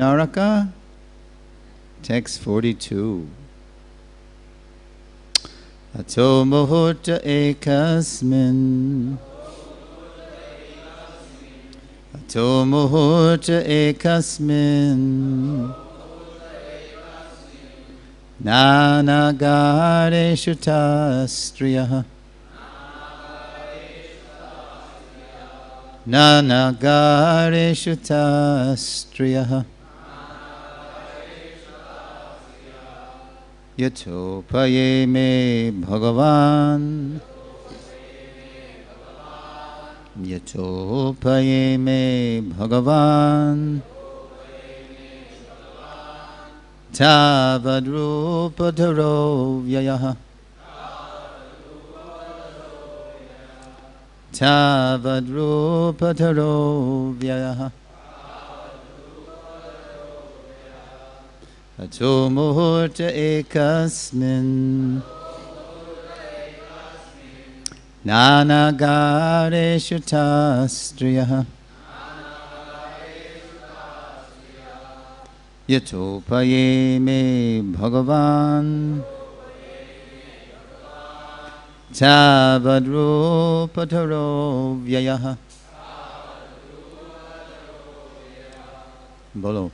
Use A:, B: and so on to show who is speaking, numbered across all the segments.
A: Naraka, text 42. Ato muhurta ekasmin. Ato muhurta ekasmin. Nanagareshu tastriyaha. Nanagareshu tastriyaha. Yatopaye me Bhagavan. Yatopaye me Bhagavan. Tavadrupadharo vyayaha. Tavadrupadharo vyayaha. Ato muhurta ekasmin. Nanagareshu tastriyaha. Yatopaye me Bhagavan. Tavadrupadharo vyayaha. Bolo.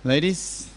A: Ladies,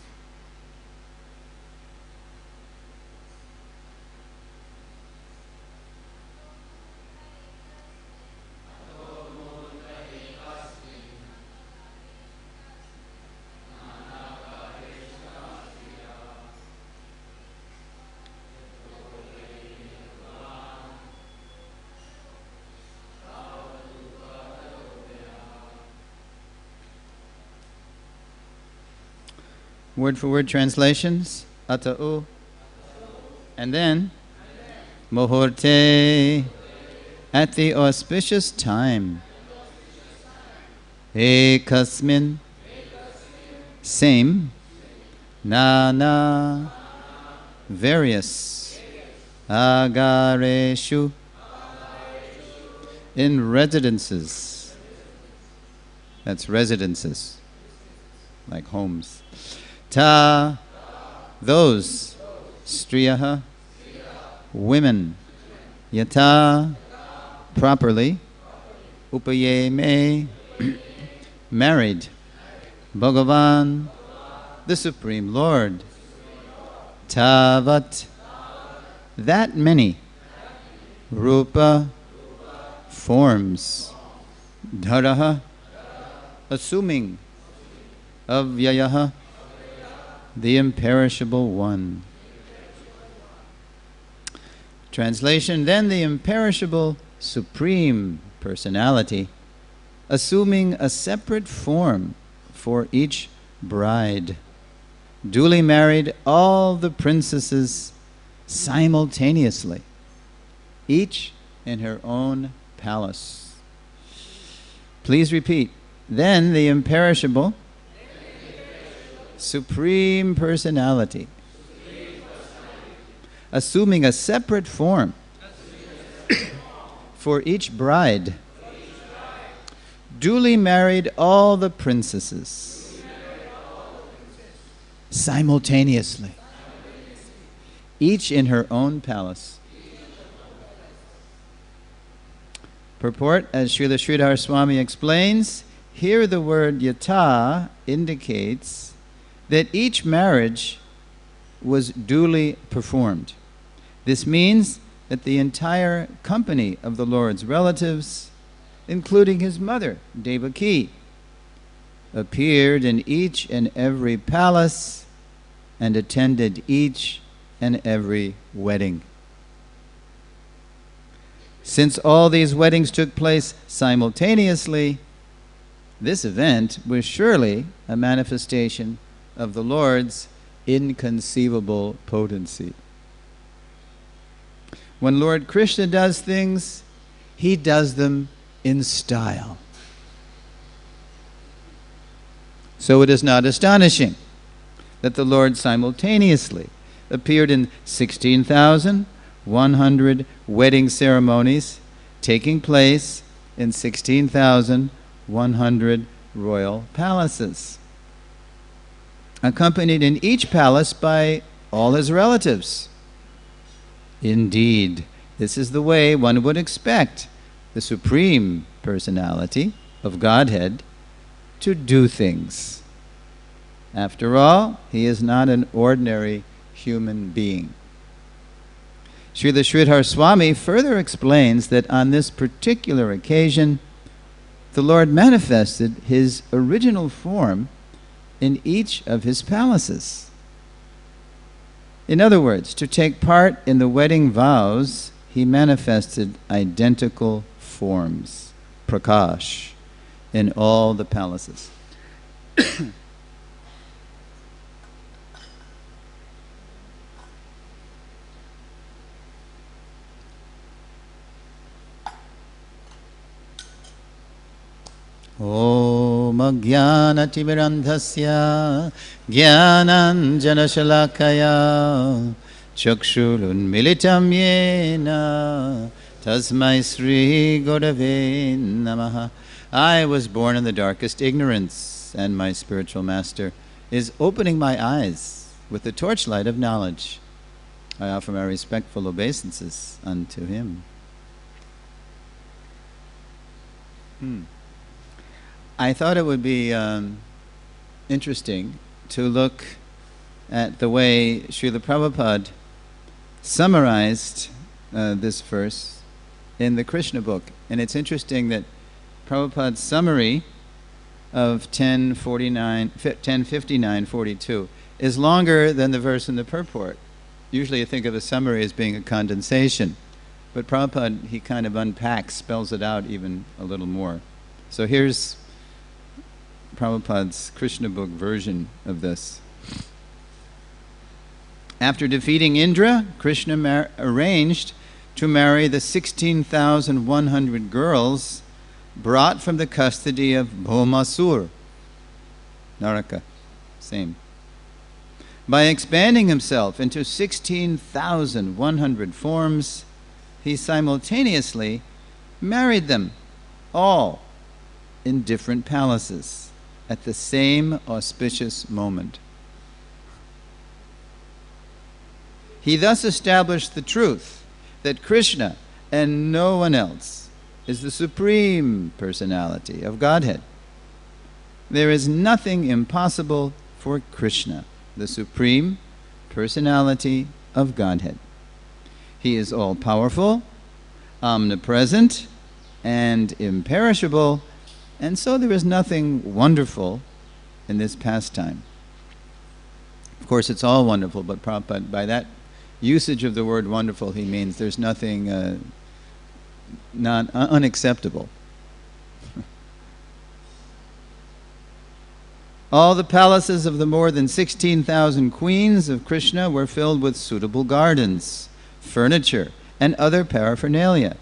A: word for word translations, ata'u, and then muhurte, at the auspicious time, ekasmin, same, nana, various, agareshu, in residences, that's residences, like homes. Ta, those, striyaha, women, yata, properly, upaye me, married, Bhagavan, the Supreme Lord, tavat, that many, rupa, forms, dharaha, assuming, avyayaha, the imperishable one. Translation, then the imperishable Supreme Personality, assuming a separate form for each bride, duly married all the princesses simultaneously, each in her own palace. Please repeat. Then the imperishable Supreme Personality, assuming a separate form for each bride, duly married all the princesses simultaneously, each in her own palace. Purport, as Srila Sridhar Swami explains, here the word yata indicates that each marriage was duly performed. This means that the entire company of the Lord's relatives, including his mother, Devaki, appeared in each and every palace and attended each and every wedding. Since all these weddings took place simultaneously, this event was surely a manifestation of the Lord's inconceivable potency. When Lord Krishna does things, he does them in style. So it is not astonishing that the Lord simultaneously appeared in 16,100 wedding ceremonies taking place in 16,100 royal palaces, accompanied in each palace by all his relatives. Indeed, this is the way one would expect the Supreme Personality of Godhead to do things. After all, he is not an ordinary human being. Srila Sridhar Swami further explains that on this particular occasion, the Lord manifested his original form in each of his palaces. In other words, to take part in the wedding vows, he manifested identical forms, prakash, in all the palaces. Om Ajnanatimirandhasya Jnananjanashalakaya Chakshurunmilitam Yena Tasmai Sri Gurave Namaha. I was born in the darkest ignorance, and my spiritual master is opening my eyes with the torchlight of knowledge. I offer my respectful obeisances unto him. I thought it would be interesting to look at the way Srila Prabhupada summarized this verse in the Krishna book. And it's interesting that Prabhupada's summary of 1059:42 is longer than the verse in the purport. Usually you think of a summary as being a condensation, but Prabhupada, he kind of unpacks, spells it out even a little more. So here's Prabhupada's Krishna book version of this. After defeating Indra, Krishna arranged to marry the 16,100 girls brought from the custody of Bhaumasur, Naraka, same. By expanding himself into 16,100 forms, he simultaneously married them all in different palaces at the same auspicious moment. He thus established the truth that Krishna and no one else is the Supreme Personality of Godhead. There is nothing impossible for Krishna, the Supreme Personality of Godhead. He is all-powerful, omnipresent, and imperishable, and so there is nothing wonderful in this pastime. Of course, it's all wonderful, but Prabhupada, by that usage of the word wonderful, he means there's nothing unacceptable. All the palaces of the more than 16,000 queens of Krishna were filled with suitable gardens, furniture, and other paraphernalia,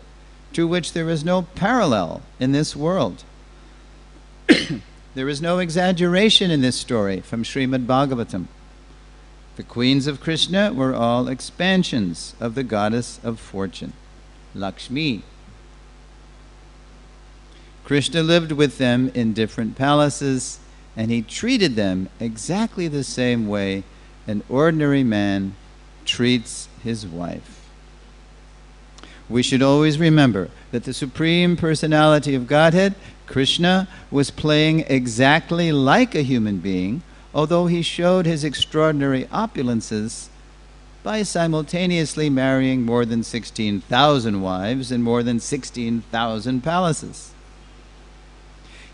A: to which there is no parallel in this world. There is no exaggeration in this story from Srimad Bhagavatam. The queens of Krishna were all expansions of the goddess of fortune, Lakshmi. Krishna lived with them in different palaces, and he treated them exactly the same way an ordinary man treats his wife. We should always remember that the Supreme Personality of Godhead, Krishna, was playing exactly like a human being, although he showed his extraordinary opulences by simultaneously marrying more than 16,000 wives and more than 16,000 palaces.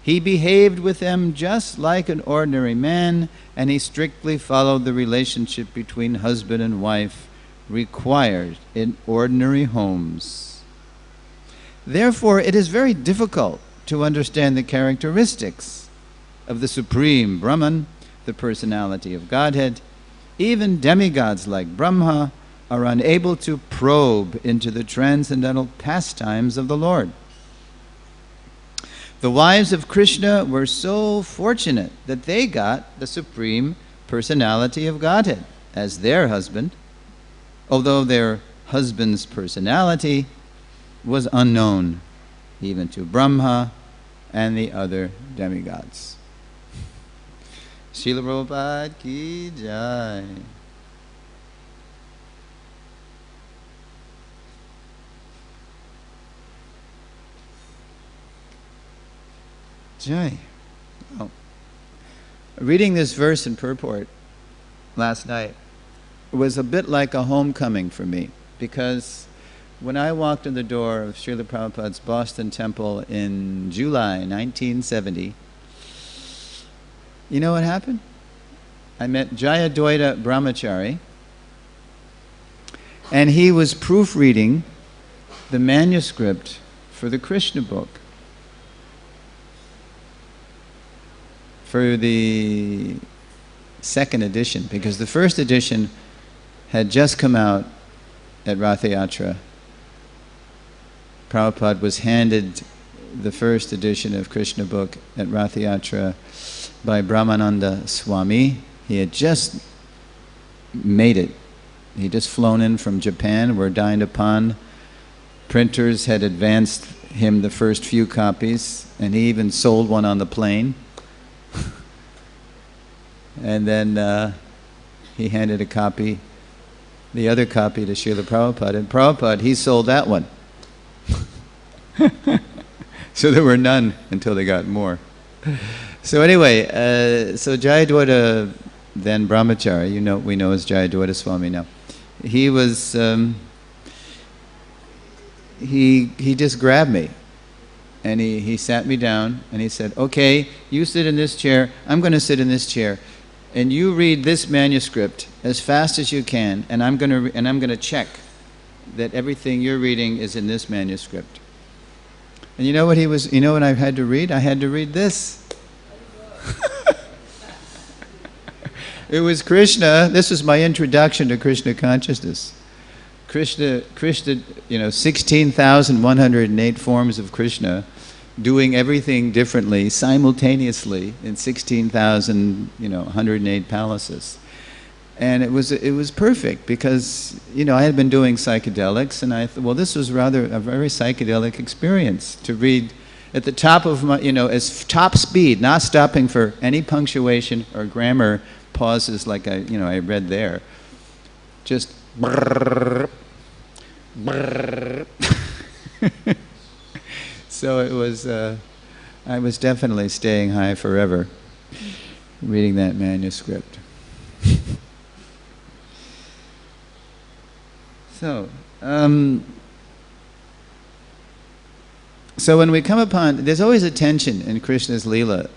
A: He behaved with them just like an ordinary man, and he strictly followed the relationship between husband and wife required in ordinary homes. Therefore, it is very difficult to understand the characteristics of the Supreme Brahman, the personality of Godhead. Even demigods like Brahma are unable to probe into the transcendental pastimes of the Lord. The wives of Krishna were so fortunate that they got the Supreme Personality of Godhead as their husband, although their husband's personality was unknown even to Brahma and the other demigods. Sheila Brody ki jai. Jai. Oh. Reading this verse in purport last night was a bit like a homecoming for me, because when I walked in the door of Srila Prabhupada's Boston temple in July 1970, you know what happened? I met Jayadvaita Brahmachari, and he was proofreading the manuscript for the Krishna book, for the second edition, because the first edition had just come out at Ratha Yatra. Prabhupada was handed the first edition of Krishna book at Ratha Yatra by Bhaktivedanta Swami. He had just made it. He'd just flown in from Japan, were dined upon. Printers had advanced him the first few copies, and he even sold one on the plane. And then he handed a copy, the other copy, to Srila Prabhupada. And Prabhupada, he sold that one. So there were none until they got more. So anyway, so Jayadvaita, then Brahmachari, you know, we know as Jayadvaita Swami now. He was, he just grabbed me. And he sat me down and he said, okay, you sit in this chair, I'm going to sit in this chair, and you read this manuscript as fast as you can, and I'm going to check that everything you're reading is in this manuscript. And you know what I had to read? I had to read this. It was Krishna. This was my introduction to Krishna consciousness. Krishna, 16,108 forms of Krishna, doing everything differently, simultaneously, in 16,108 palaces. And it was perfect, because, I had been doing psychedelics, and I thought, well, this was rather a very psychedelic experience, to read at the top of my, as top speed, not stopping for any punctuation or grammar pauses like I read there. Just brrr, brrr. So it was, I was definitely staying high forever reading that manuscript. So when we come upon, there's always a tension in Krishna's Leela,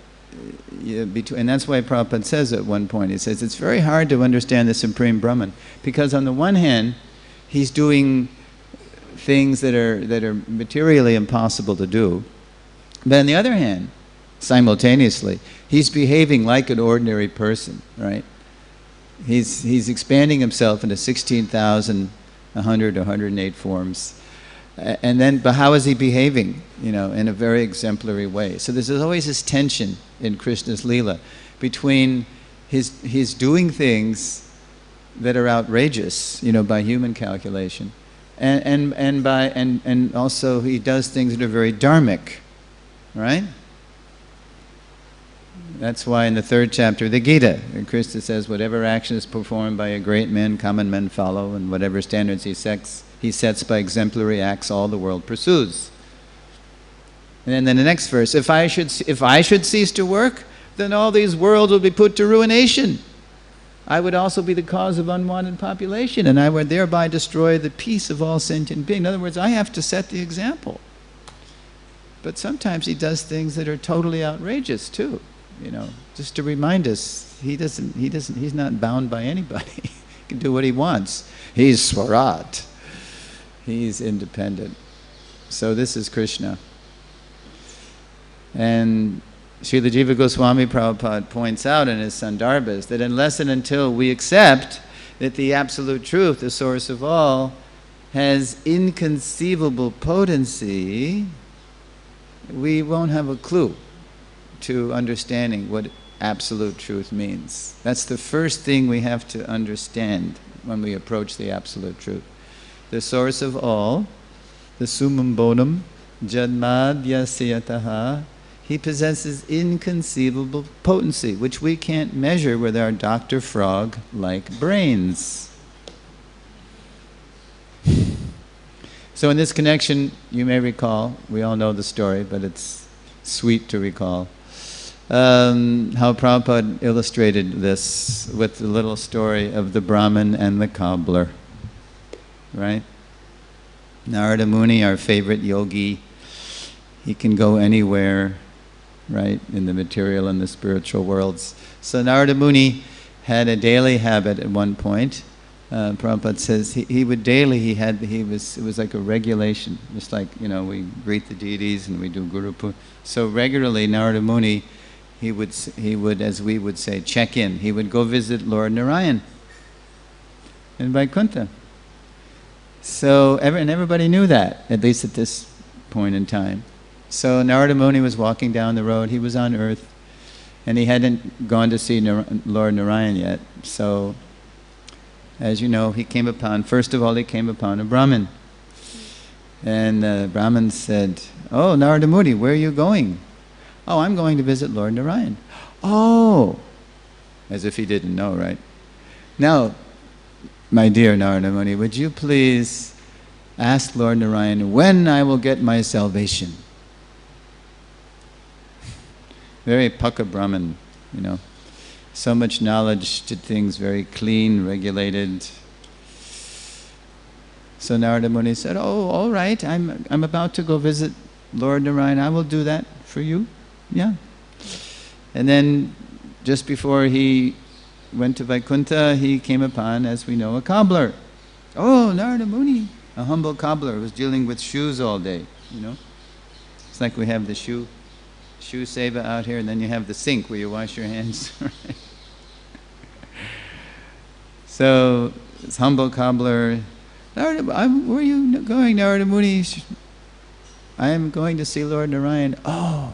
A: and that's why Prabhupada says at one point, he says, it's very hard to understand the Supreme Brahman, because on the one hand, he's doing things that are materially impossible to do, but on the other hand, simultaneously, he's behaving like an ordinary person, right? He's expanding himself into 108 forms. And then, but how is he behaving? In a very exemplary way. So there's always this tension in Krishna's Leela between his doing things that are outrageous, by human calculation, and also he does things that are very dharmic, right? That's why in the 3rd chapter of the Gita, Krishna says, whatever action is performed by a great man, common men follow, and whatever standards he sets by exemplary acts, all the world pursues. And then the next verse, if I should cease to work, then all these worlds will be put to ruination. I would also be the cause of unwanted population, and I would thereby destroy the peace of all sentient beings. In other words, I have to set the example. But sometimes he does things that are totally outrageous too, just to remind us he's not bound by anybody. He can do what he wants. He's Swarat. He's independent. So this is Krishna. And Srila Jiva Goswami Prabhupada points out in his Sandarbhas that unless and until we accept that the Absolute Truth, the source of all, has inconceivable potency, we won't have a clue to understanding what Absolute Truth means. That's the first thing we have to understand when we approach the Absolute Truth. The source of all, the Summum Bonum, Jadmadhyasayataha, he possesses inconceivable potency, which we can't measure with our Dr. Frog-like brains. So in this connection, you may recall, we all know the story, but it's sweet to recall, how Prabhupada illustrated this with the little story of the Brahmin and the Cobbler. Right? Narada Muni, our favorite yogi, he can go anywhere, right, in the material and the spiritual worlds. So Narada Muni had a daily habit at one point. Prabhupada says he would daily, it was like a regulation, just like, we greet the deities and we do Guru Puja. So regularly, Narada Muni, he would, as we would say, check in. He would go visit Lord Narayan in Vaikuntha. So, and everybody knew that, at least at this point in time. So Narada Muni was walking down the road, he was on earth, and he hadn't gone to see Lord Narayan yet. So, as you know, first of all, he came upon a Brahmin. And the Brahmin said, "Oh, Narada Muni, where are you going?" "Oh, I'm going to visit Lord Narayan." "Oh," as if he didn't know, right? "Now, my dear Narada Muni, would you please ask Lord Narayan when I will get my salvation?" Very Pukka Brahmin, So much knowledge, did things very clean, regulated. So Narada Muni said, "Oh, all right, I'm about to go visit Lord Narayan. I will do that for you." Yeah. And then just before he went to Vaikuntha, he came upon, as we know, a cobbler. "Oh, Narada Muni," a humble cobbler who was dealing with shoes all day, It's like we have the shoe seva out here, and then you have the sink where you wash your hands. So this humble cobbler, "Narada, where are you going, Narada Muni?" "I am going to see Lord Narayan." "Oh,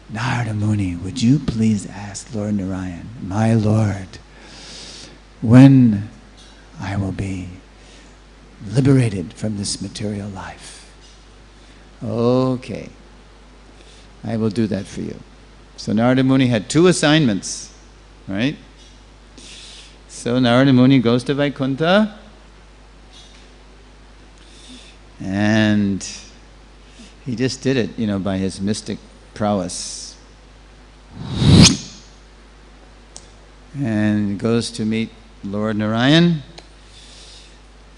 A: Narada Muni, would you please ask Lord Narayan, my Lord, when I will be liberated from this material life?" "Okay, I will do that for you." So Narada Muni had 2 assignments, right? So Narada Muni goes to Vaikuntha, and he just did it, by his mystic prowess. And goes to meet Lord Narayan,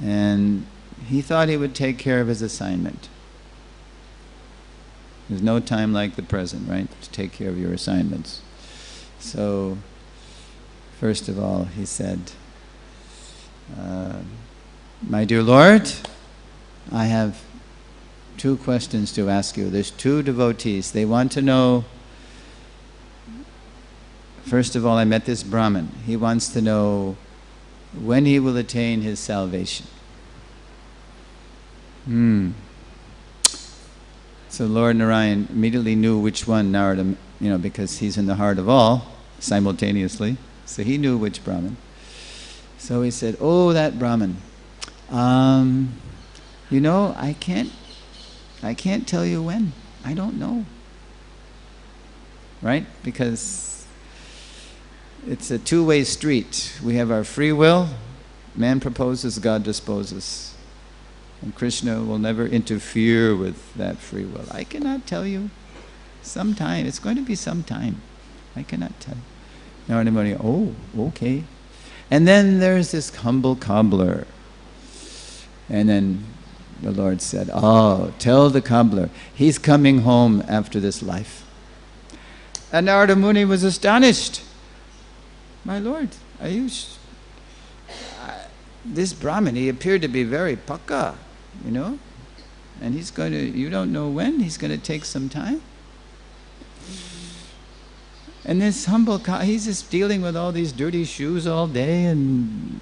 A: and he thought he would take care of his assignment. There's no time like the present, right, to take care of your assignments. So, first of all, he said, "My dear Lord, I have 2 questions to ask you. There's 2 devotees. They want to know, first of all, I met this Brahmin. He wants to know when he will attain his salvation." So Lord Narayan immediately knew which one Narada, because he's in the heart of all simultaneously. So he knew which Brahmin. So he said, "Oh, that Brahmin. I can't tell you when. I don't know." right? Because it's a two-way street. We have our free will. Man proposes, God disposes. And Krishna will never interfere with that free will. I cannot tell you. Sometime. It's going to be some time. I cannot tell. Narada Muni, oh, okay. And then there's this humble cobbler. And then the Lord said, oh, tell the cobbler, he's coming home after this life. And Narada Muni was astonished. My Lord, are you... this Brahmin, he appeared to be very pakka, you know? And he's going to, you don't know when, he's going to take some time. And this humble, he's just dealing with all these dirty shoes all day, and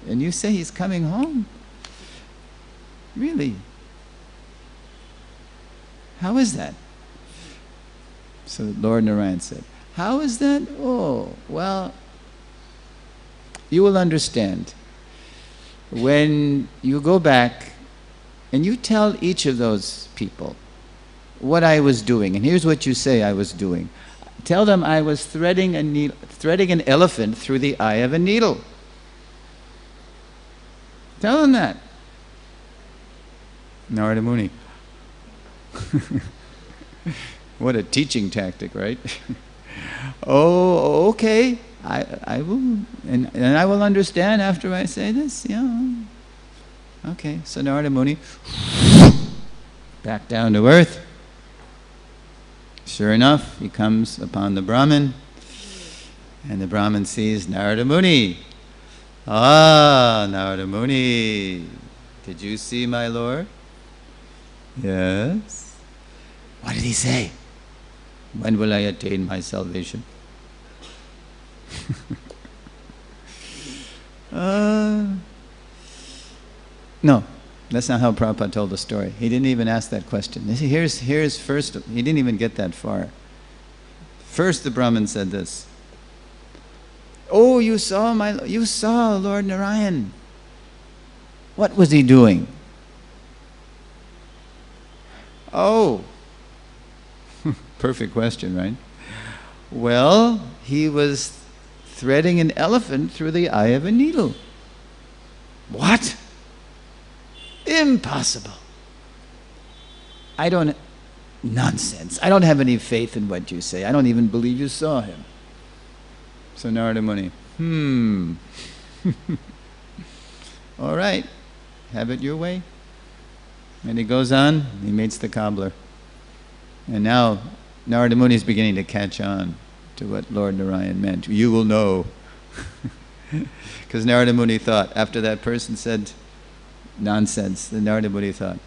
A: you say he's coming home? Really? How is that? So Lord Narayan said, how is that? Oh, well, you will understand. When you go back and you tell each of those people what I was doing, and here's what you say I was doing. Tell them I was threading an elephant through the eye of a needle. Tell them that. Narada Muni. What a teaching tactic, right? Oh, okay. I will, and I will understand after I say this. Yeah. Okay. So Narada Muni back down to earth. Sure enough, he comes upon the Brahmin, and the Brahmin sees Narada Muni. Ah, Narada Muni, did you see my Lord? Yes. What did he say? When will I attain my salvation? No, that's not how Prabhupada told the story. He didn't even ask that question. Here's first, he didn't even get that far. First the Brahmin said this. Oh, you saw Lord Narayan. What was he doing? Oh, perfect question, right? Well, he was threading an elephant through the eye of a needle. What? Impossible. Nonsense. I don't have any faith in what you say. I don't even believe you saw him. So Narada Muni, all right, have it your way. And he goes on, he meets the cobbler. And now Narada Muni is beginning to catch on to what Lord Narayan meant. You will know. Because Narada Muni thought, after that person said nonsense, the Narada Muni thought,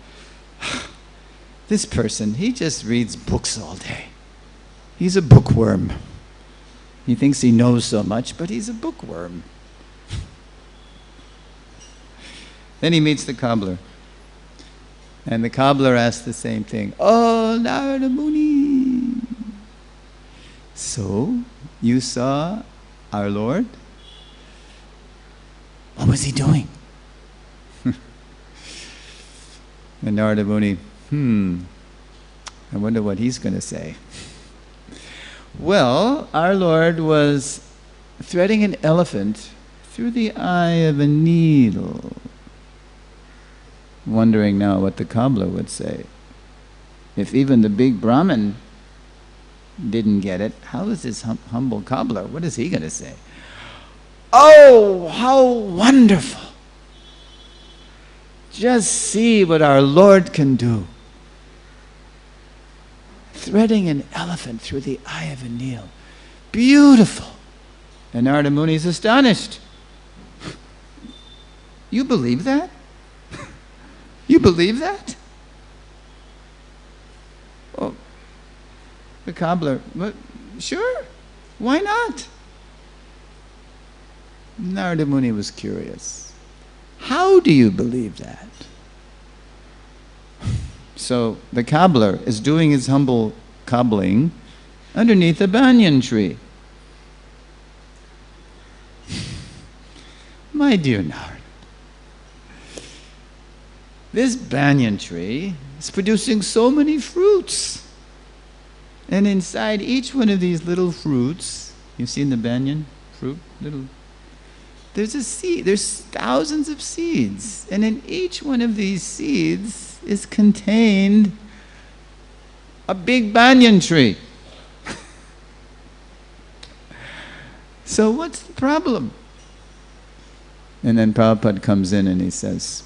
A: this person, he just reads books all day. He's a bookworm. He thinks he knows so much, but he's a bookworm. Then he meets the cobbler. And the cobbler asks the same thing. Oh, Narada Muni. So, you saw our Lord? What was he doing? And Narada Muni, I wonder what he's going to say. Well, our Lord was threading an elephant through the eye of a needle. Wondering now what the cobbler would say. If even the big Brahmin didn't get it, how is this humble cobbler? What is he going to say? Oh, how wonderful! Just see what our Lord can do. Threading an elephant through the eye of a needle. Beautiful! And Narada Muni is astonished. You believe that? You believe that? Oh, the cobbler, but sure, why not? Narada Muni was curious. How do you believe that? So the cobbler is doing his humble cobbling underneath a banyan tree. My dear Narada, this banyan tree is producing so many fruits. And inside each one of these little fruits, you've seen the banyan fruit? There's a seed. There's thousands of seeds. And in each one of these seeds is contained a big banyan tree. So what's the problem? And then Prabhupada comes in and he says,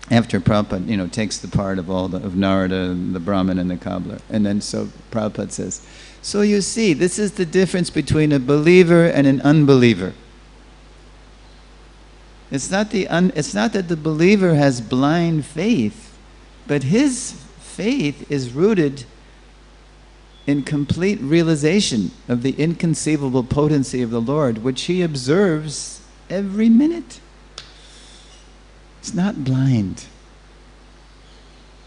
A: after Prabhupada, takes the part of of Narada, the Brahmin, and the Cobbler. And then so Prabhupada says, so you see, this is the difference between a believer and an unbeliever. It's not that the believer has blind faith, but his faith is rooted in complete realization of the inconceivable potency of the Lord, which he observes every minute. It's not blind.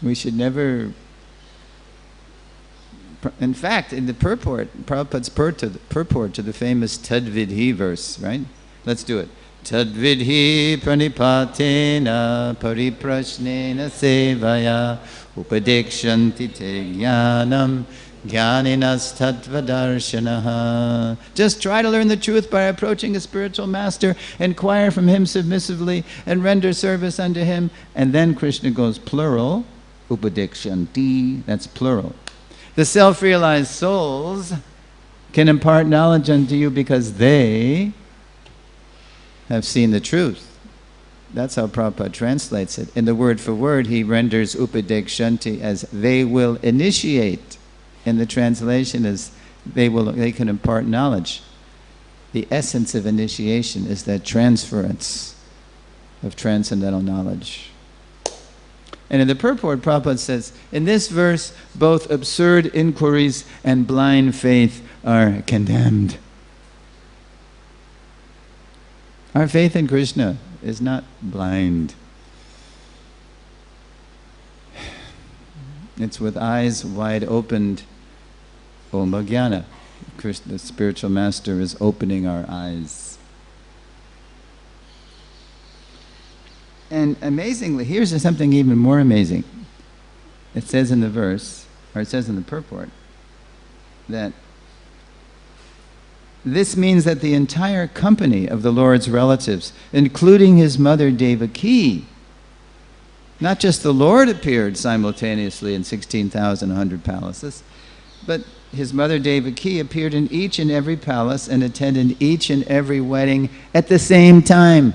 A: We should never... In fact, in the purport, Prabhupada's purport to the famous Tadvidhi verse, right? Let's do it. Tadvidhi pranipatena pariprashnena sevaya upadikshanti te jnanam jnaninas tattvadarshanaha. Just try to learn the truth by approaching a spiritual master, inquire from him submissively, and render service unto him. And then Krishna goes plural, upadikshanti, that's plural. The self-realized souls can impart knowledge unto you because they have seen the truth. That's how Prabhupada translates it. In the word for word, he renders upadekshanti as they will initiate. And the translation is they can impart knowledge. The essence of initiation is that transference of transcendental knowledge. And in the purport, Prabhupada says, in this verse, both absurd inquiries and blind faith are condemned. Our faith in Krishna is not blind. It's with eyes wide opened. Om Jnana. The spiritual master is opening our eyes. And amazingly, here's something even more amazing. It says in the verse, or it says in the purport, that this means that the entire company of the Lord's relatives, including his mother Devaki, not just the Lord appeared simultaneously in 16,100 palaces, but his mother Devaki appeared in each and every palace and attended each and every wedding at the same time.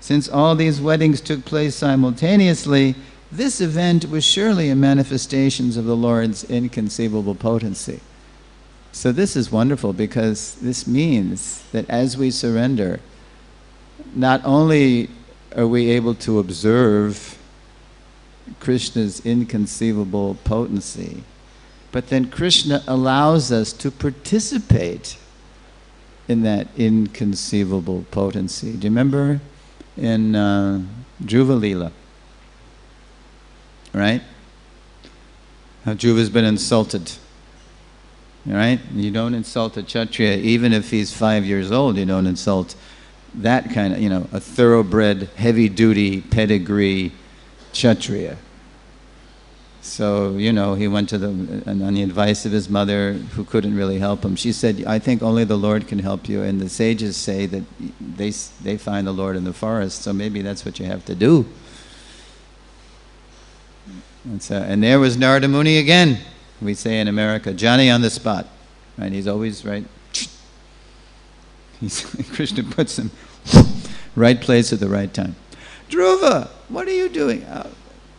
A: Since all these weddings took place simultaneously, this event was surely a manifestation of the Lord's inconceivable potency. So this is wonderful because this means that as we surrender, not only are we able to observe Krishna's inconceivable potency, but then Krishna allows us to participate in that inconceivable potency. Do you remember in Dhruva Leela, right? How Dhruva's been insulted, right? You don't insult a Kshatriya, even if he's 5 years old. You don't insult that kind of, a thoroughbred, heavy-duty pedigree Kshatriya. So, he went to on the advice of his mother, who couldn't really help him. She said, I think only the Lord can help you. And the sages say that they find the Lord in the forest, so maybe that's what you have to do. And there was Narada Muni again. We say in America, Johnny on the spot. Right? He's always right. Krishna puts him right place at the right time. Dhruva, what are you doing?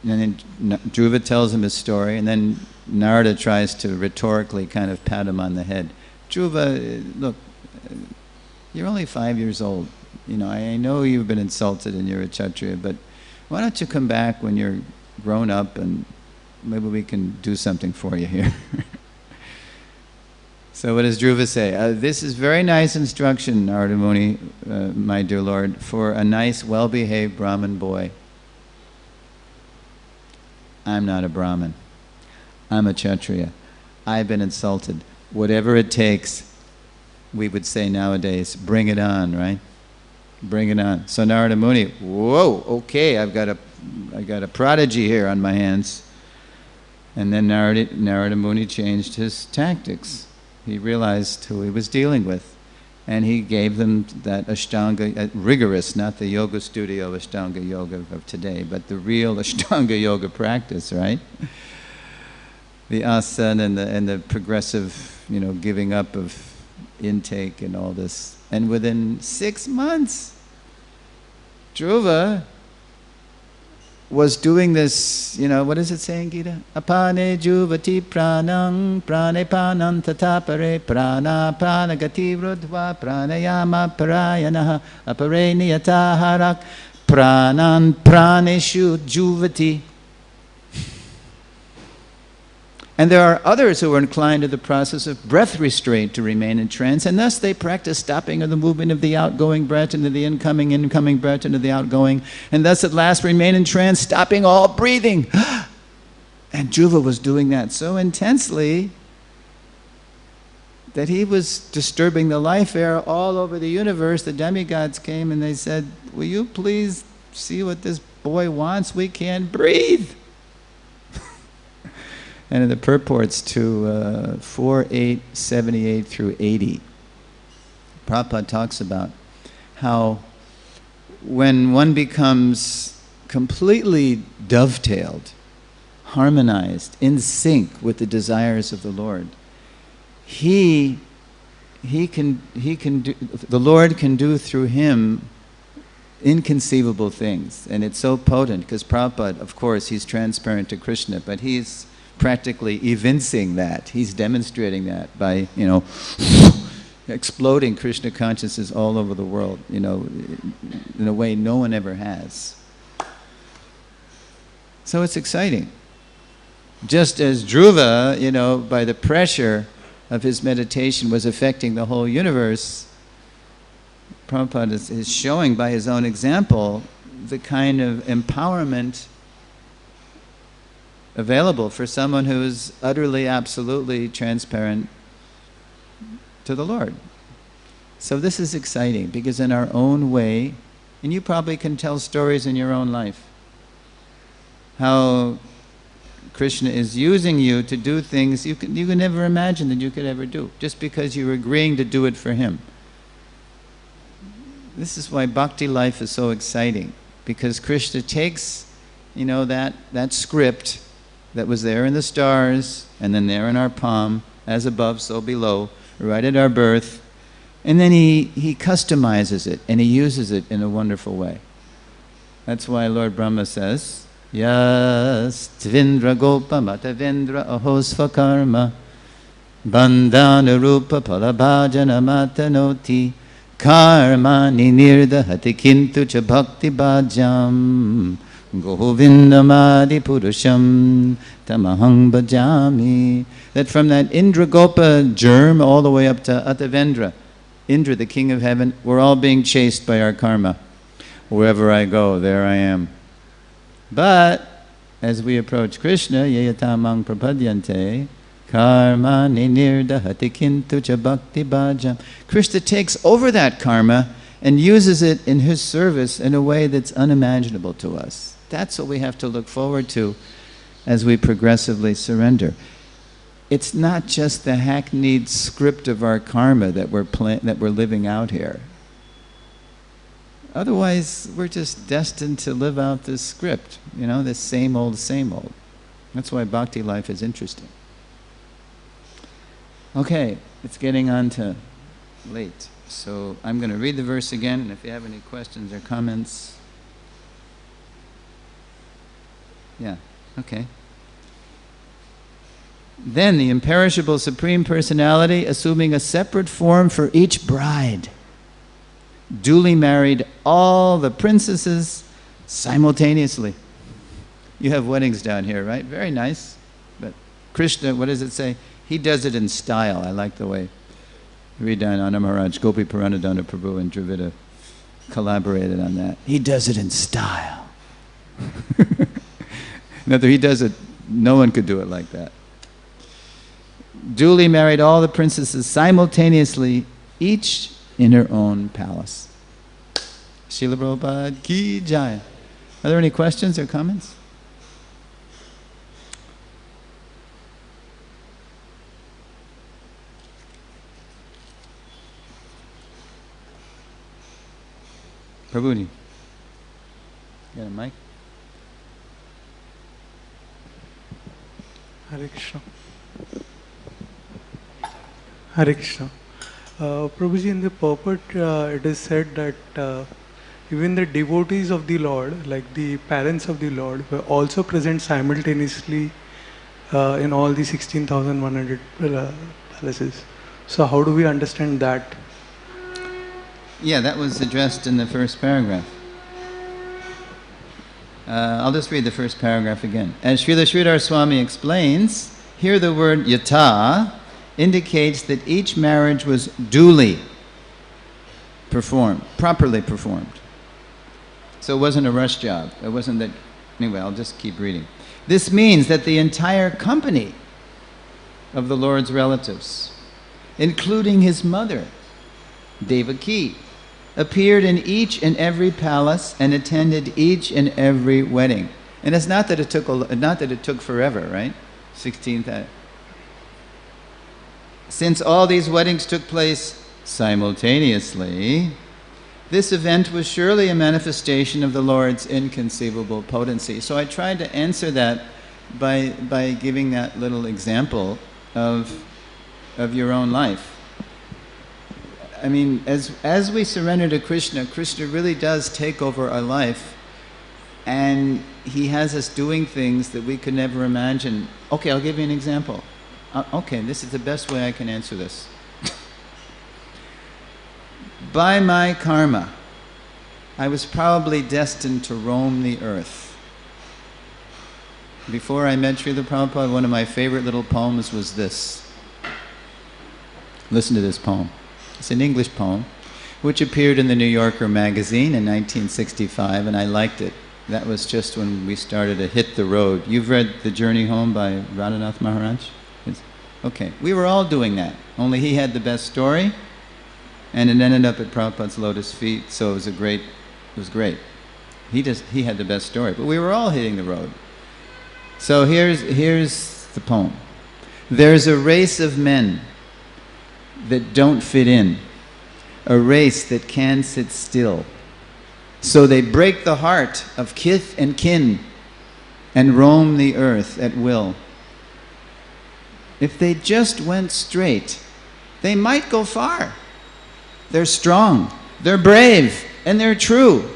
A: And then Dhruva tells him his story, and then Narada tries to rhetorically kind of pat him on the head. Dhruva, look, you're only 5 years old. I know you've been insulted and you're a Kshatriya, but why don't you come back when you're grown up and maybe we can do something for you here. So what does Dhruva say? This is very nice instruction, Narada Muni, my dear Lord, for a nice, well-behaved Brahmin boy. I'm not a Brahmin. I'm a Kshatriya. I've been insulted. Whatever it takes, we would say nowadays, bring it on, right? Bring it on. So Narada Muni, whoa, okay, I've got a prodigy here on my hands. And then Narada Muni changed his tactics. He realized who he was dealing with. And he gave them that Ashtanga, rigorous, not the yoga studio Ashtanga yoga of today, but the real Ashtanga yoga practice, right? The asana and the progressive, giving up of intake and all this. And within 6 months, Dhruva was doing this, what does it say in Gita? Apane juvati pranang prane panam tatapare prana panagati rudva pranayama parayanaha apare niyataharak pranan praneshu juvati. And there are others who are inclined to the process of breath restraint to remain in trance, and thus they practice stopping of the movement of the outgoing breath into the incoming breath into the outgoing, and thus at last remain in trance, stopping all breathing. And Dhruva was doing that so intensely that he was disturbing the life air all over the universe. The demigods came and they said, "Will you please see what this boy wants? We can't breathe." And in the purports to 4.878 through 80, Prabhupada talks about how when one becomes completely dovetailed, harmonized, in sync with the desires of the Lord, the Lord can do through him inconceivable things. And it's so potent because Prabhupada, of course, he's transparent to Krishna, but he's practically evincing that. He's demonstrating that by, exploding Krishna consciousness all over the world, in a way no one ever has. So it's exciting. Just as Dhruva, by the pressure of his meditation was affecting the whole universe, Prabhupada is showing by his own example the kind of empowerment available for someone who is utterly, absolutely transparent to the Lord. So this is exciting because in our own way, and you probably can tell stories in your own life, how Krishna is using you to do things you can never imagine that you could ever do, just because you're agreeing to do it for him. This is why bhakti life is so exciting, because Krishna takes, that script that was there in the stars, and then there in our palm, as above, so below, right at our birth, and then he customizes it, and he uses it in a wonderful way. That's why Lord Brahma says, Yas tvindra gopa matavindra ahosva karma bandhana rupa palabhajana matanoti karma ninirdahati kintu cha bhakti bhajam Govindamadi Purusham Tamahang Bhajami. That from that Indragopa germ all the way up to Atavendra, Indra, the king of heaven, we're all being chased by our karma. Wherever I go, there I am. But as we approach Krishna, Yayatamang Prapadyante, Karma Ninirdahati Kintu Cha Bhakti Bhajam. Krishna takes over that karma and uses it in his service in a way that's unimaginable to us. That's what we have to look forward to as we progressively surrender. It's not just the hackneyed script of our karma that we're living out here. Otherwise, we're just destined to live out this script, this same old, same old. That's why bhakti life is interesting. Okay, it's getting on to late. So I'm going to read the verse again, and if you have any questions or comments. Yeah, okay. Then the imperishable Supreme Personality, assuming a separate form for each bride, duly married all the princesses simultaneously. You have weddings down here, right? Very nice. But Krishna, what does it say? He does it in style. I like the way Hridayananda Maharaj, Gopi Paranadhana Prabhu, and Dravida collaborated on that. He does it in style. He does it, no one could do it like that. Duly married all the princesses simultaneously, each in her own palace. Sheila Brody ki jaya. Are there any questions or comments? Prabhu, got a mic?
B: Hare Krishna. Hare Krishna. Prabhuji, in the purport, it is said that even the devotees of the Lord, like the parents of the Lord, were also present simultaneously in all the 16,100 palaces. So how do we understand that?
A: Yeah, that was addressed in the first paragraph. I'll just read the first paragraph again. As Srila Sridhar Swami explains, here the word yata indicates that each marriage was duly performed, properly performed. So it wasn't a rush job. It wasn't that... Anyway, I'll just keep reading. This means that the entire company of the Lord's relatives, including his mother, Devaki, appeared in each and every palace and attended each and every wedding. And it's not that it took forever, right? 16th. Since all these weddings took place simultaneously, this event was surely a manifestation of the Lord's inconceivable potency. So I tried to answer that by giving that little example of your own life. I mean, as we surrender to Krishna, Krishna really does take over our life, and he has us doing things that we could never imagine. Okay, I'll give you an example. Okay, this is the best way I can answer this. By my karma, I was probably destined to roam the earth. Before I met Srila Prabhupada, one of my favorite little poems was this. Listen to this poem. It's an English poem, which appeared in the New Yorker magazine in 1965, and I liked it. That was just when we started to hit the road. You've read The Journey Home by Radhanath Maharaj? Okay, we were all doing that, only he had the best story, and it ended up at Prabhupada's lotus feet, so it was great. He had the best story, but we were all hitting the road. So here's the poem. There's a race of men that don't fit in, a race that can sit still. So they break the heart of kith and kin and roam the earth at will. If they just went straight, they might go far. They're strong, they're brave, and they're true.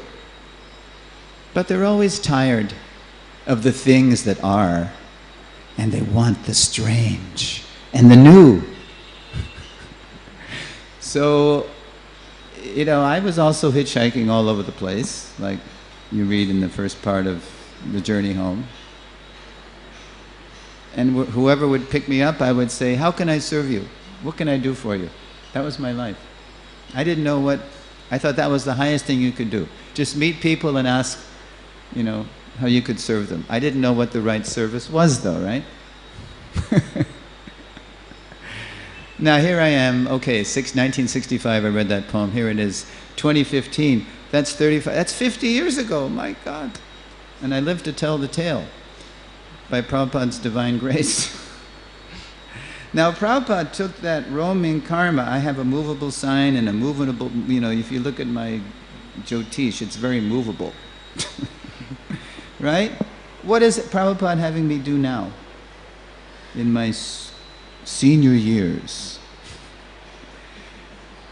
A: But they're always tired of the things that are, and they want the strange and the new. So, you know, I was also hitchhiking all over the place, like you read in the first part of The Journey Home. And whoever would pick me up, I would say, how can I serve you? What can I do for you? That was my life. I didn't know what... I thought that was the highest thing you could do. Just meet people and ask, you know, how you could serve them. I didn't know what the right service was, though, right? Now here I am, okay, 1965 I read that poem, here it is, 2015, that's 35, that's 50 years ago, my God. And I lived to tell the tale by Prabhupada's divine grace. Now Prabhupada took that roaming karma, I have a movable sign and a movable, you know, if you look at my Jyotish, it's very movable. Right? What is Prabhupada having me do now? In my senior years.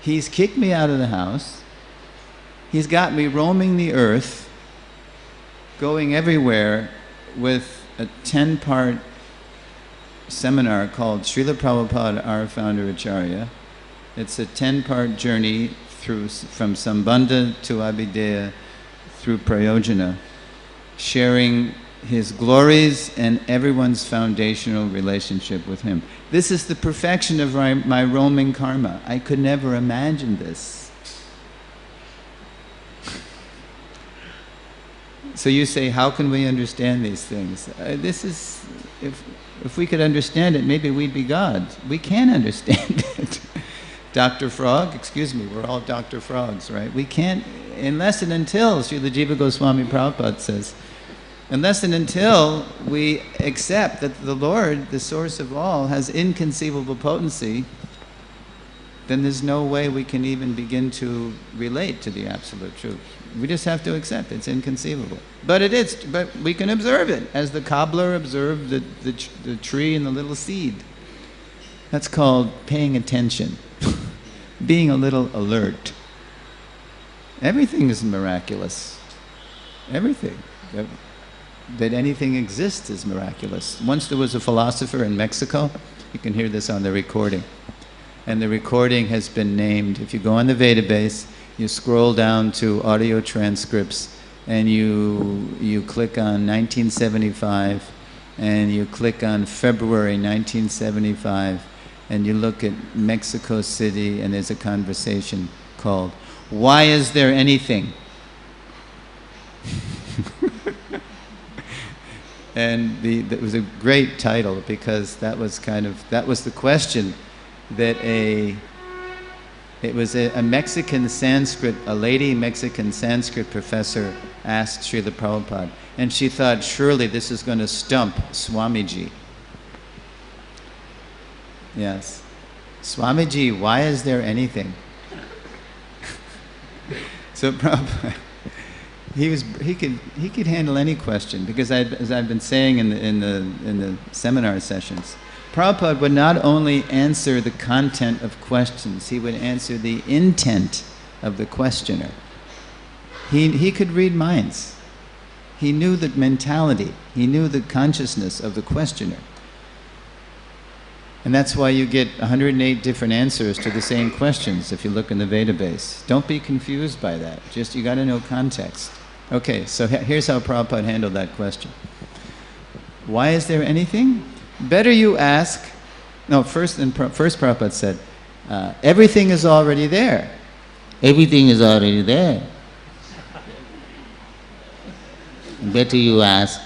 A: He's kicked me out of the house. He's got me roaming the earth, going everywhere with a 10-part seminar called Srila Prabhupada, our founder Acharya. It's a 10-part journey from Sambandha to Abhideya through Prayojana, sharing his glories and everyone's foundational relationship with him. This is the perfection of my roaming karma. I could never imagine this. So you say, how can we understand these things? This is, if we could understand it, maybe we'd be God. We can't understand it. Dr. Frog, excuse me, we're all Dr. Frogs, right? We can't, unless and until, Srila Jiva Goswami Prabhupada says, unless and until we accept that the Lord, the source of all, has inconceivable potency, then there's no way we can even begin to relate to the absolute truth. We just have to accept it's inconceivable. But it is, but we can observe it, as the cobbler observed the tree and the little seed. That's called paying attention, being a little alert. Everything is miraculous. Everything. That anything exists is miraculous. Once there was a philosopher in Mexico, you can hear this on the recording, and the recording has been named, if you go on the database, you scroll down to audio transcripts, and you click on 1975, and you click on February 1975, and you look at Mexico City, and there's a conversation called, "Why is there anything?" And that was a great title, because that was the question that it was a Mexican Sanskrit, a lady Mexican Sanskrit professor asked Srila Prabhupada, and she thought, surely this is going to stump Swamiji. Yes. Swamiji, why is there anything? So Prabhupada, he could handle any question, because as I've been saying in the seminar sessions, Prabhupada would not only answer the content of questions, he would answer the intent of the questioner. He could read minds. He knew the mentality. He knew the consciousness of the questioner. And that's why you get 108 different answers to the same questions if you look in the database. Don't be confused by that. Just, you got to know context. Okay, so here's how Prabhupada handled that question. Why is there anything? Better you ask. No, first Prabhupada said, everything is already there. Everything is already there. Better you ask,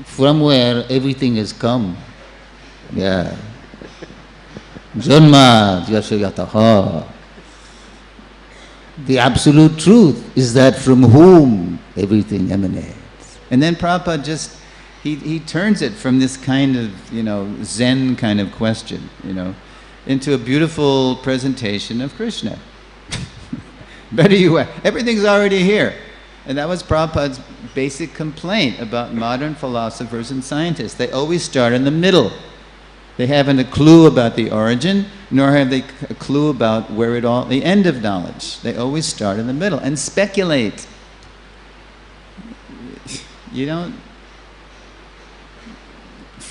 A: from where everything has come. Yeah. Janma yasayataha. The absolute truth is that from whom everything emanates. And then Prabhupada just, he turns it from this kind of, Zen kind of question, into a beautiful presentation of Krishna. Better you ask. Everything's already here. And that was Prabhupada's basic complaint about modern philosophers and scientists. They always start in the middle. They haven't a clue about the origin, nor have they a clue about where the end of knowledge. They always start in the middle and speculate. You don't,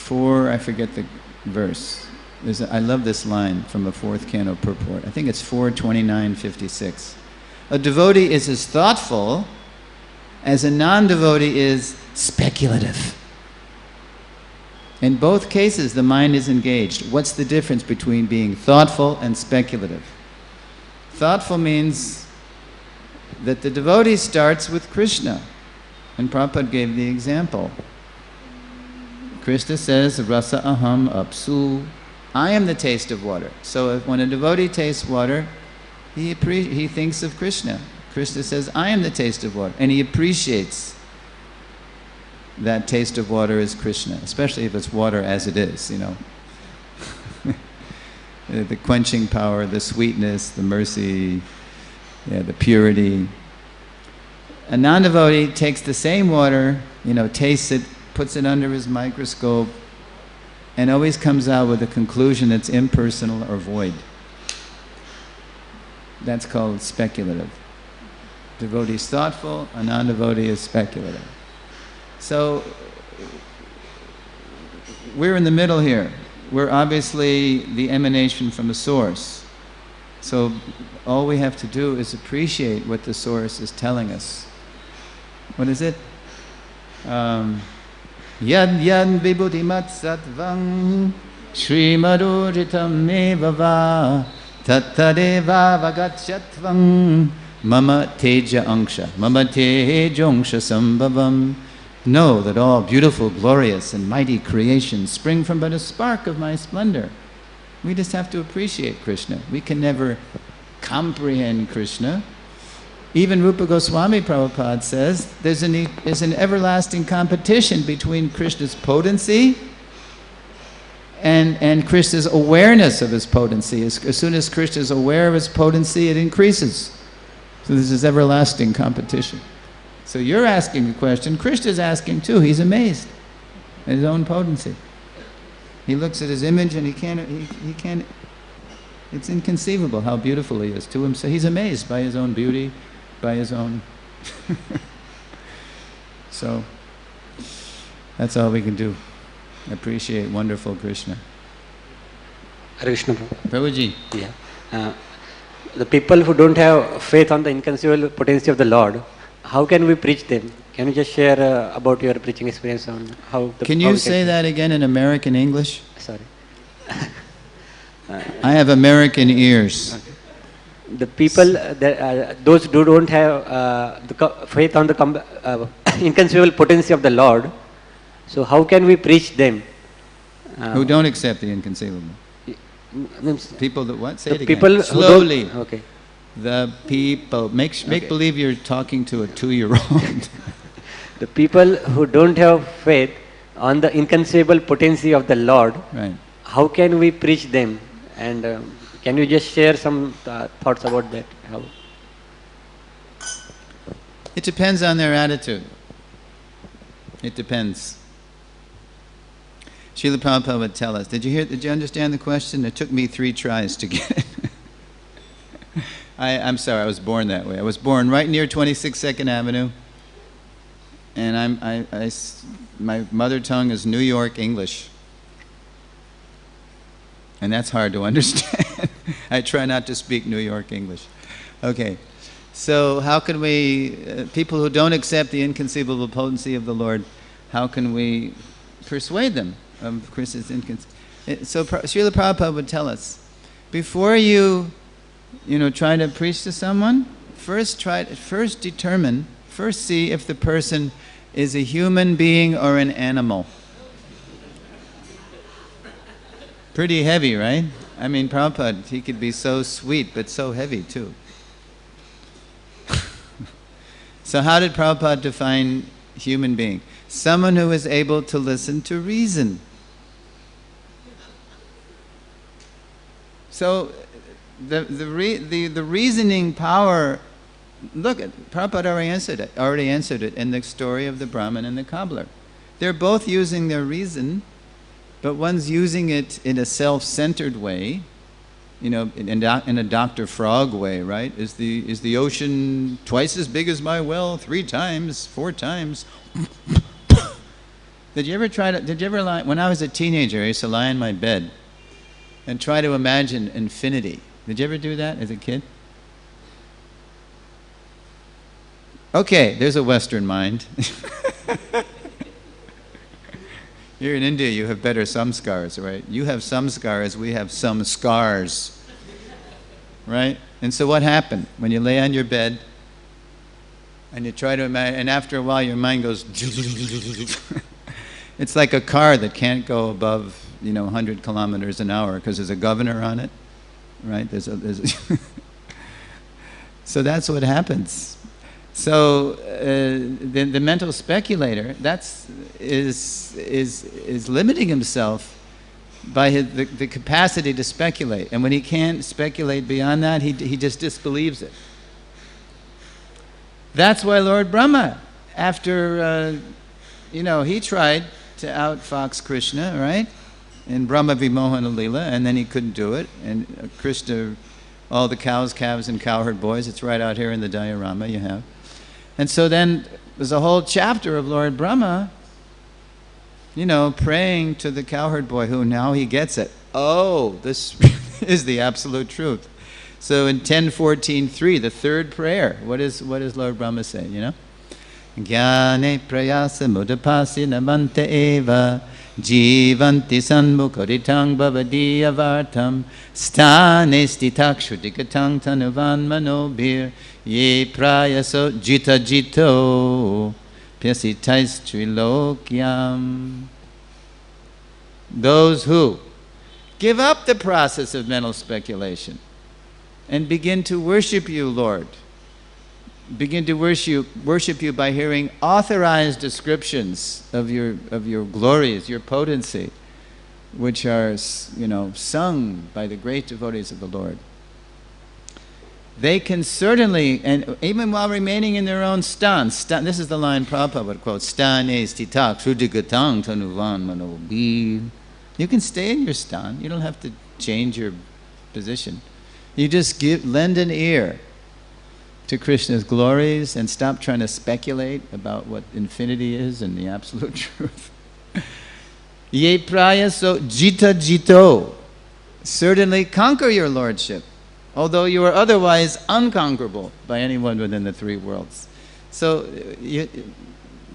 A: I forget the verse. I love this line from a fourth canto purport. I think it's 4:29:56. A devotee is as thoughtful as a non-devotee is speculative. In both cases, the mind is engaged. What's the difference between being thoughtful and speculative? Thoughtful means that the devotee starts with Krishna. And Prabhupada gave the example. Krishna says, Rasa aham apsu. I am the taste of water. So when a devotee tastes water, he thinks of Krishna. Krishna says, I am the taste of water. And he appreciates that taste of water is Krishna, especially if it's water as it is, The quenching power, the sweetness, the mercy, the purity. A non-devotee takes the same water, tastes it, puts it under his microscope, and always comes out with a conclusion that's impersonal or void. That's called speculative. Devotee is thoughtful, a non-devotee is speculative. So, we're in the middle here. We're obviously the emanation from a source. So, all we have to do is appreciate what the source is telling us. What is it? Yad yad vibhudimat sattvam srimaduritam mevava tattadeva vagachyatvam mama teja angsha sambhavam. Know that all beautiful, glorious, and mighty creations spring from but a spark of my splendor. We just have to appreciate Krishna. We can never comprehend Krishna. Even Rupa Goswami Prabhupada says there's an everlasting competition between Krishna's potency and Krishna's awareness of his potency. As soon as Krishna is aware of his potency, it increases. So this is everlasting competition. So you're asking a question, Krishna's asking too. He's amazed at his own potency. He looks at his image and he can't, it's inconceivable how beautiful he is to him. So he's amazed by his own beauty, by his own... So, that's all we can do. Appreciate wonderful Krishna.
C: Hare Krishna.
A: Prabhuji.
C: Yeah. The people who don't have faith on the inconceivable potency of the Lord, how can we preach them? Can you just share about your preaching experience on how the...
A: Can you say that again in American English?
C: Sorry.
A: I have American ears.
C: Okay. The people, those who don't have faith on the inconceivable potency of the Lord, so how can we preach them?
A: Who don't accept the inconceivable? People that what? Say it again.
C: People
A: slowly.
C: Okay.
A: The people. Make believe you're talking to a 2-year-old.
C: The people who don't have faith on the inconceivable potency of the Lord,
A: right.
C: How can we preach them? And can you just share some thoughts about that? How?
A: It depends on their attitude. It depends. Sheila Prabhupada would tell us. Did you understand the question? It took me 3 tries to get it. I'm sorry, I was born that way. I was born right near 26 2nd Avenue. And my mother tongue is New York English. And that's hard to understand. I try not to speak New York English. Okay. So how can we, people who don't accept the inconceivable potency of the Lord, how can we persuade them of Krishna's inconceivable? So Srila Prabhupada would tell us, before you try to preach to someone, first see if the person is a human being or an animal. Pretty heavy, right? I mean, Prabhupada, he could be so sweet, but so heavy too. So how did Prabhupada define human being? Someone who is able to listen to reason. So the reasoning power, look, Prabhupada already answered it in the story of the Brahmin and the Cobbler. They're both using their reason, but one's using it in a self-centered way, in a Dr. Frog way, right? Is the ocean twice as big as my well? 3 times, 4 times? Did you ever lie? When I was a teenager, I used to lie in my bed and try to imagine infinity. Did you ever do that as a kid? Okay, there's a Western mind. Here in India, you have better samskars, right? You have samskars, we have some scars, right? And so what happened? When you lay on your bed and you try to imagine, and after a while your mind goes, it's like a car that can't go above, 100 kilometers an hour because there's a governor on it, right? So that's what happens. So the mental speculator is limiting himself by the capacity to speculate, and when he can't speculate beyond that, he just disbelieves it. That's why Lord Brahma, after he tried to outfox Krishna, right, in Brahma Vimohana Leela, and then he couldn't do it, and Krishna, all the cows, calves, and cowherd boys, it's right out here in the diorama you have. And so then there's a whole chapter of Lord Brahma, praying to the cowherd boy who now he gets it. Oh, this is the absolute truth. So in 10.14.3, the 3rd prayer, what does Lord Brahma say, Jnane prayasa mudapasi namante eva jivanti sanmukharitang bhavadiya vartam stane stitakshudikatang tanuvan manobir ye prayaso jita jito pyasitais trilokyam. Those who give up the process of mental speculation and begin to worship you, Lord, begin to worship you by hearing authorized descriptions of your glories, your potency, which are, sung by the great devotees of the Lord, they can certainly, and even while remaining in their own stan, this is the line Prabhupada would quote, stane stitak srudigatang tanuvan manobir. You can stay in your stan. You don't have to change your position. You just lend an ear to Krishna's glories and stop trying to speculate about what infinity is and the absolute truth. Ye prayaso jita jito. Certainly conquer your lordship, although you are otherwise unconquerable by anyone within the three worlds. So,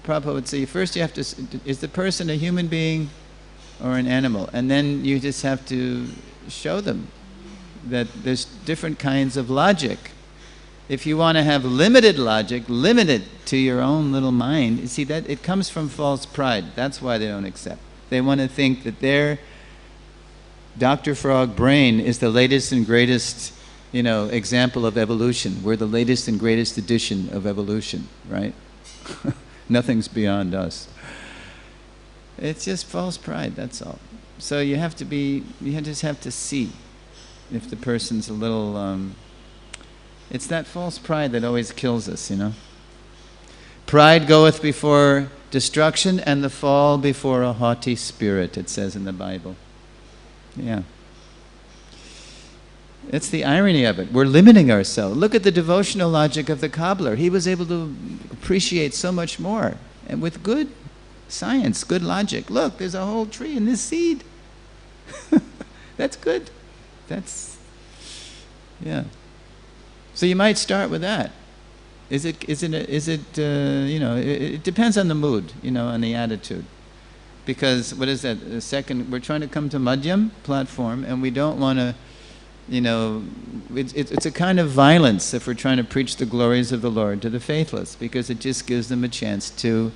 A: Prabhupada would say, first you have to, is the person a human being or an animal? And then you just have to show them that there's different kinds of logic. If you want to have limited logic, limited to your own little mind, you see that it comes from false pride. That's why they don't accept. They want to think that their Dr. Frog brain is the latest and greatest, example of evolution. We're the latest and greatest edition of evolution, right? Nothing's beyond us. It's just false pride, that's all. So you just have to see if the person's a little, it's that false pride that always kills us, Pride goeth before destruction and the fall before a haughty spirit, it says in the Bible. Yeah. It's the irony of it. We're limiting ourselves. Look at the devotional logic of the Cobbler. He was able to appreciate so much more. And with good science, good logic. Look, there's a whole tree in this seed. That's good. Yeah. So you might start with that. It depends on the mood, on the attitude. Because, what is that, we're trying to come to Madhyam platform, and we don't want to, it's a kind of violence if we're trying to preach the glories of the Lord to the faithless, because it just gives them a chance to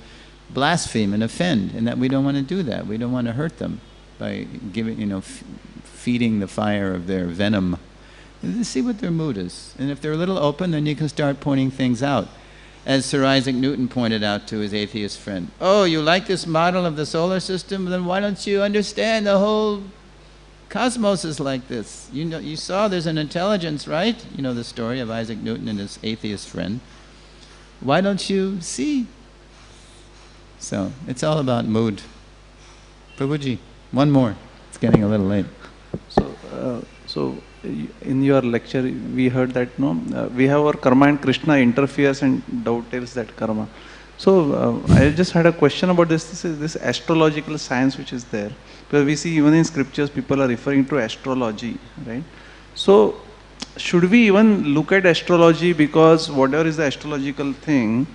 A: blaspheme and offend, and that we don't want to do that. We don't want to hurt them by giving, feeding the fire of their venom. And see what their mood is. And if they're a little open, then you can start pointing things out. As Sir Isaac Newton pointed out to his atheist friend, oh, you like this model of the solar system? Then why don't you understand the whole cosmos is like this? You saw there's an intelligence, right? You know the story of Isaac Newton and his atheist friend. Why don't you see? So, it's all about mood. Prabhuji, one more. It's getting a little late.
D: So in your lecture, we heard that we have our karma and Krishna interferes and dovetails that karma. So I just had a question about this astrological science which is there. Because we see even in scriptures people are referring to astrology, right? So should we even look at astrology, because whatever is the astrological thing,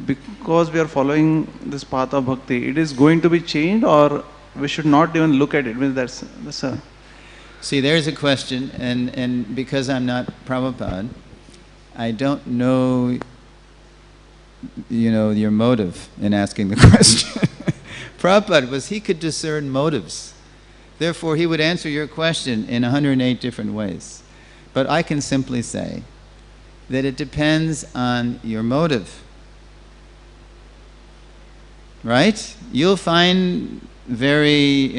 D: because we are following this path of bhakti, it is going to be changed, or we should not even look at it? I mean, that's a...
A: See, there's a question, and because I'm not Prabhupada, I don't know, your motive in asking the question. Prabhupada he could discern motives. Therefore, he would answer your question in 108 different ways. But I can simply say that it depends on your motive. Right? You'll find very,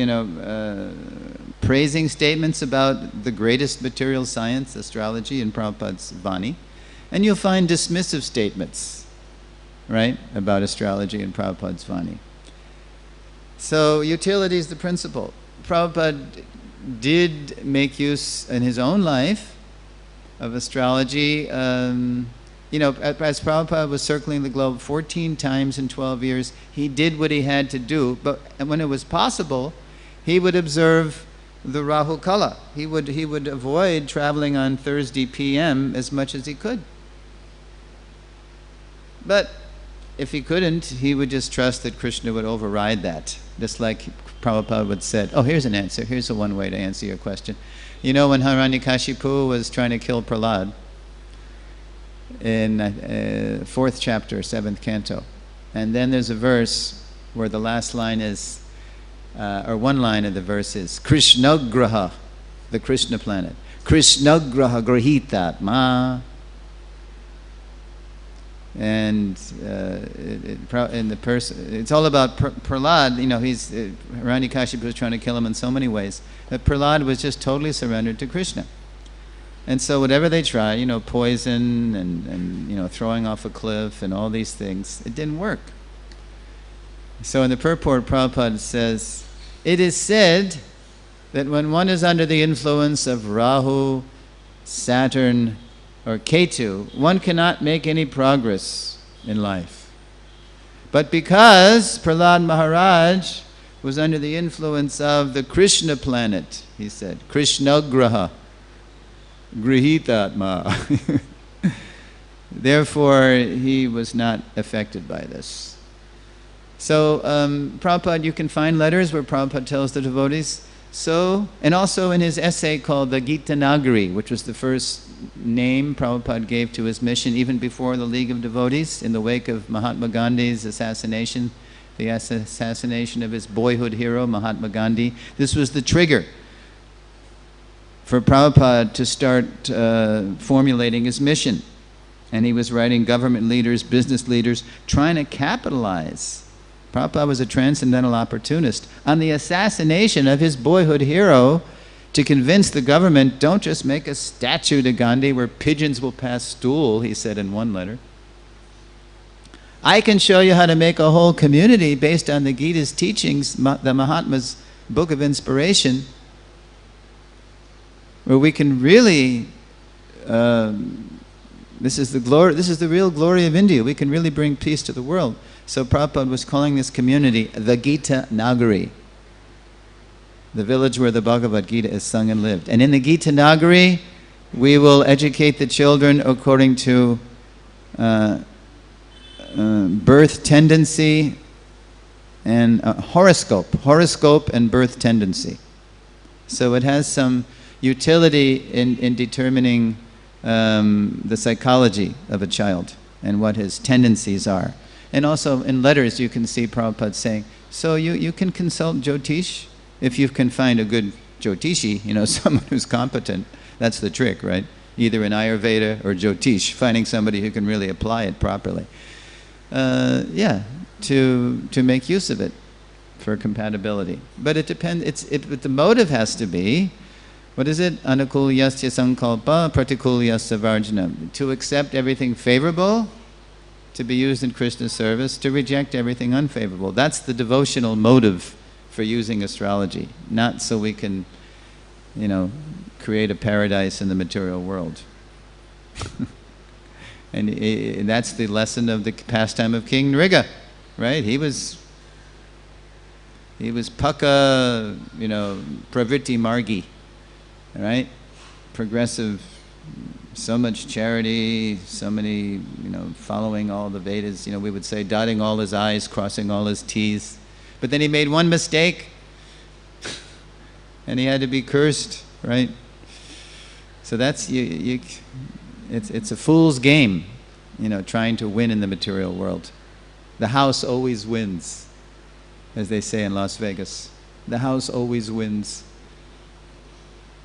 A: praising statements about the greatest material science, astrology, in Prabhupada's Vani. And you'll find dismissive statements, right, about astrology in Prabhupada's Vani. So utility is the principle. Prabhupada did make use in his own life of astrology. As Prabhupada was circling the globe 14 times in 12 years, he did what he had to do. But when it was possible, he would observe the Rahu Kala. He would avoid traveling on Thursday PM as much as he could. But if he couldn't, he would just trust that Krishna would override that. Just like Prabhupada would said, oh, here's an answer. Here's one way to answer your question. When Hiranyakashipu was trying to kill Prahlad in 4th chapter, 7th canto. And then there's a verse where the last line is, or one line of the verse is, Krishnagraha, the Krishna planet. Krishnagraha grahitat ma. And it's all about Prahlad. He's Hiranyakashipu was trying to kill him in so many ways, but Prahlad was just totally surrendered to Krishna. And so whatever they try, poison and throwing off a cliff and all these things, it didn't work. So in the purport, Prabhupada says, it is said that when one is under the influence of Rahu, Saturn, or Ketu, one cannot make any progress in life. But because Prahlad Maharaj was under the influence of the Krishna planet, he said, Krishna Graha, Grihitatma. Therefore, he was not affected by this. So, Prabhupada, you can find letters where Prabhupada tells the devotees, and also in his essay called the Gita Nagari, which was the first name Prabhupada gave to his mission, even before the League of Devotees, in the wake of Mahatma Gandhi's assassination, the assassination of his boyhood hero, Mahatma Gandhi. This was the trigger for Prabhupada to start formulating his mission. And he was writing government leaders, business leaders, trying to capitalize. Prabhupada was a transcendental opportunist on the assassination of his boyhood hero to convince the government, don't just make a statue to Gandhi where pigeons will pass stool, he said in one letter. I can show you how to make a whole community based on the Gita's teachings, the Mahatma's book of inspiration, where we can really, this is the real glory of India. We can really bring peace to the world. So Prabhupada was calling this community the Gita Nagari, the village where the Bhagavad Gita is sung and lived. And in the Gita Nagari, we will educate the children according to birth tendency and horoscope and birth tendency. So it has some utility in determining the psychology of a child and what his tendencies are. And also in letters you can see Prabhupada saying, so you can consult Jyotish if you can find a good Jyotishi, someone who's competent. That's the trick, right? Either in Ayurveda or Jyotish, finding somebody who can really apply it properly. To make use of it for compatibility. But it depends, but the motive has to be, what is it? Anukulyasya sankalpa pratikulyasya varjanam. To accept everything favorable, to be used in Krishna's service, to reject everything unfavorable. That's the devotional motive for using astrology, not so we can, create a paradise in the material world. And that's the lesson of the pastime of King Nriga, right? He was paka, pravritti margi, right? Progressive, so much charity, so many, following all the Vedas, we would say dotting all his I's, crossing all his T's. But then he made one mistake and he had to be cursed, right? So that's, it's a fool's game, trying to win in the material world. The house always wins, as they say in Las Vegas. The house always wins.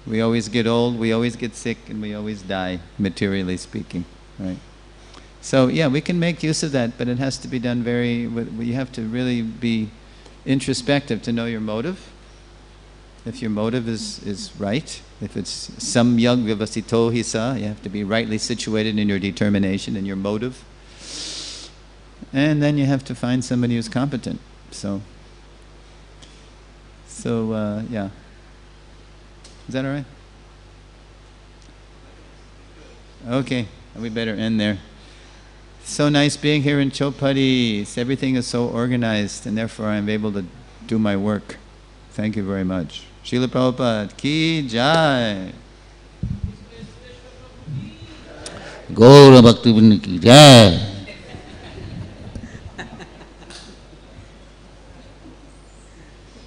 A: We always get old, we always get sick, and we always die, materially speaking, right? So yeah, we can make use of that, but it has to be done you have to really be introspective to know your motive. If your motive is right, if it's samyak vyavasito hisa, you have to be rightly situated in your determination and your motive. And then you have to find somebody who's competent. So yeah. Is that all right? Okay, we better end there. So nice being here in Chowpatty. Everything is so organized, and therefore I'm able to do my work. Thank you very much. Sheila Prabhupada ki jai.
E: Gaura Bhaktivedanta ki jai.